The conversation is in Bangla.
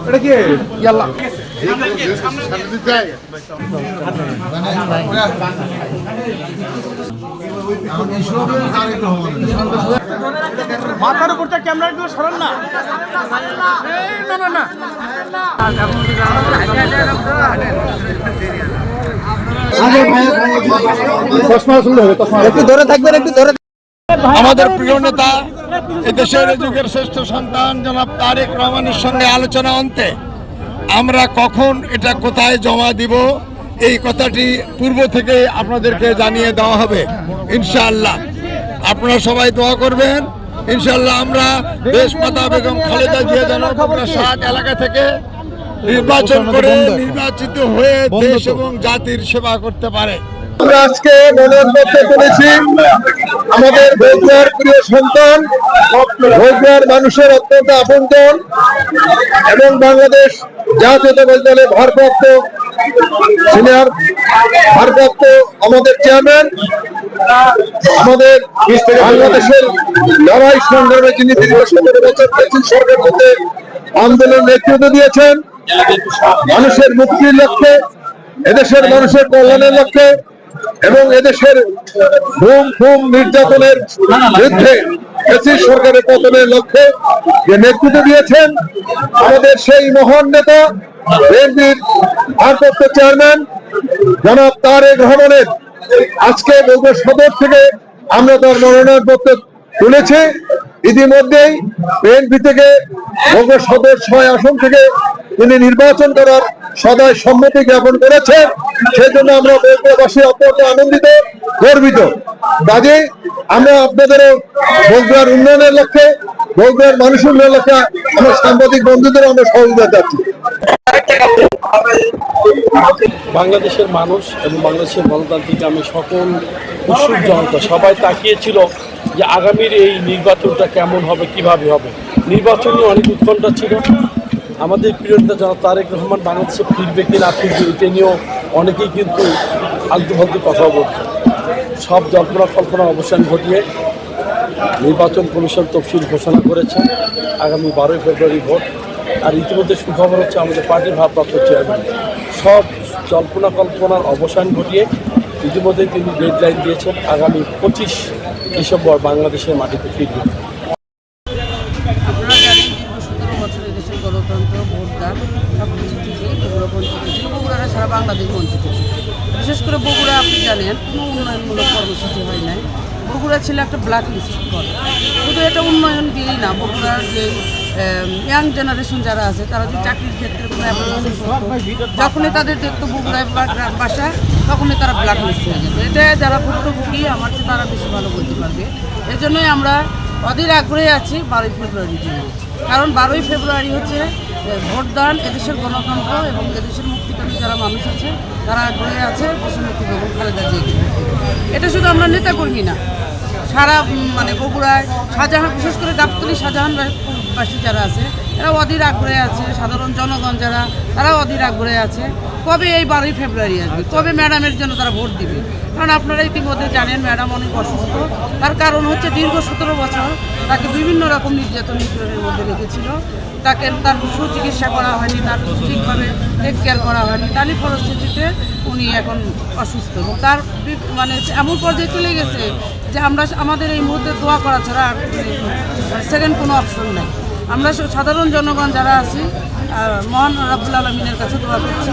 এটা কি ইয়াল্লা মাথার উপরটা ক্যামেরা একটু সরান না না না একটু ধরে থাকবেন একটু ধরে। আমাদের প্রিয় নেতা এদেশের যুগের শ্রেষ্ঠ সন্তান জনাব তারেক রহমানের সঙ্গে আলোচনা অন্তে আমরা কখন এটা কোথায় জমা দিব এই কথাটি পূর্ব থেকে আপনাদেরকে জানিয়ে দেওয়া হবে ইনশাআল্লাহ। আপনারা সবাই দোয়া করবেন ইনশাআল্লাহ। আমরা দেশমাতা বেগম খালেদা জিয়া যেন বগুড়া ৭ এলাকা থেকে নির্বাচন করে নির্বাচিত হয়ে দেশ এবং জাতির সেবা করতে পারে। আমরা আজকে মনোনয়ন পত্র তুলেছি আমাদের বগুড়ার প্রিয় সন্তান, বগুড়ার মানুষের অত্যন্ত আপনজন এবং বাংলাদেশ জাতীয়তাবাদী দলের ভারপ্রাপ্ত সিনিয়র ভারপ্রাপ্ত আমাদের চেয়ারম্যান, আমাদের বাংলাদেশের লড়াই সংগ্রামে যিনি দীর্ঘ ১৭ বছর সরকার মধ্যে আন্দোলন নেতৃত্ব দিয়েছেন, মানুষের মুক্তির লক্ষ্যে, এদেশের মানুষের কল্যাণের লক্ষ্যে এবং এদেশের খুন নির্যাতনের বিরুদ্ধে সরকারের পতনের লক্ষ্যে যে নেতৃত্ব দিয়েছেন আমাদের সেই মহান নেতা বিএনপির ভারপ্রাপ্ত চেয়ারম্যান জনাব তারেক রহমানের আজকে বগুড়া সদর থেকে আমরা তার মনোনয়ন পত্র তুলেছি। ইতিমধ্যেই বিএনপি থেকে বগুড়া সদর ৬ আসন থেকে তিনি নির্বাচন করার সদয় সম্মতি জ্ঞাপন করেছেন। সেই জন্য আমরা বগুড়াবাসী অত্যন্ত আনন্দিত, গর্বিত। কাজেই আমরা আপনাদেরও বগুড়ার উন্নয়নের লক্ষ্যে, বগুড়ার মানুষ উন্নয়নের লক্ষ্যে আমরা সাংবাদিক বন্ধুদের আমরা সহযোগিতা চাচ্ছি। বাংলাদেশের মানুষ এবং বাংলাদেশের গণতান্ত্রিক আমি সকল উৎসুক জনতা সবাই তাকিয়েছিল যে আগামীর এই নির্বাচনটা কেমন হবে, কিভাবে হবে। নির্বাচন নিয়ে অনেক উৎকণ্ঠা ছিল। আমাদের প্রিয় নেতা জনাব তারেক রহমান বাংলাদেশে ফিরবে কিনা ফিরবে এটা নিয়েও অনেকেই কিন্তু আলতু ফালতু কথা বলছে। সব জল্পনা কল্পনা অবসান ঘটিয়ে নির্বাচন কমিশন তফসিল ঘোষণা করেছে আগামী 12ই ফেব্রুয়ারি ভোট। আর ইতিমধ্যে সুখবর হচ্ছে আমাদের পার্টির ভারপ্রাপ্ত চেয়ারম্যান সব জল্পনা কল্পনার অবসান ঘটিয়ে ইতিমধ্যে তিনি ডেডলাইন দিয়েছেন আগামী 25 ডিসেম্বর বাংলাদেশের মাটিতে ফিরবে। আপনারা জানেন দীর্ঘ 17 বছর এদেশের গণতন্ত্র, ভোটদান সব কিছু থেকেই বগুড়া বঞ্চিত ছিল। বগুড়ারা সারা বাংলাদেশ বঞ্চিত ছিল। বিশেষ করে বগুড়া আপনি জানেন কোনো উন্নয়নমূলক কর্মসূচি হয় নাই। বগুড়া ছিল একটা ব্ল্যাক লিস্ট কর। শুধু এটা উন্নয়ন দিয়েই না, বগুড়ার যে ইয়াং জেনারেশন যারা আছে তারা যে চাকরির ক্ষেত্রে কোনো অ্যাপ্লিকেশন করতো, যখনই তাদের দেখতো বগুড়ায় বাসা তখনই তারা ব্ল্যাক লিস্ট হয়ে যেত। এটা যারা ভুক্তভোগী আমার চেয়ে তারা বেশি ভালো বলতে পারবে। এই জন্যই আমরা অধীর আগ্রহে আছি 12ই ফেব্রুয়ারির জন্য। কারণ 12ই ফেব্রুয়ারি হচ্ছে ভোটদান, এদেশের গণতন্ত্র এবং এদেশের মুক্তিকামী যারা মানুষ আছে তারা আগ্রহে আছে দেশনেত্রী বেগম খালেদা জিয়া। এটা শুধু আমরা নেতাকর্মী না, সারা বগুড়ায় শাহজাহান, বিশেষ করে গাবতলী শাহজাহানবাসী যারা আছে এরা অধীর আগ্রহে আছে, সাধারণ জনগণ যারা তারাও অধীর আগ্রহে আছে কবে এই 12ই ফেব্রুয়ারি আসবে, কবে ম্যাডামের জন্য তারা ভোট দিবে। কারণ আপনারা ইতিমধ্যে জানেন ম্যাডাম অনেক অসুস্থ। তার কারণ হচ্ছে দীর্ঘ 17 বছর তাকে বিভিন্ন রকম নির্যাতন নিপীড়নের মধ্যে রেখেছিল। তার সুচিকিৎসা করা হয়নি, তার ঠিকভাবে টেক কেয়ার করা হয়নি। তারই পরিস্থিতিতে উনি এখন অসুস্থ এবং তার এমন পর্যায়ে চলে গেছে যে আমাদের এই মুহূর্তে দোয়া করা ছাড়া আর সেকেন্ড কোনো অপশন নেই। আমরা সাধারণ জনগণ যারা আছি মহান রাব্বুল আলামিনের কাছে দোয়া করছি।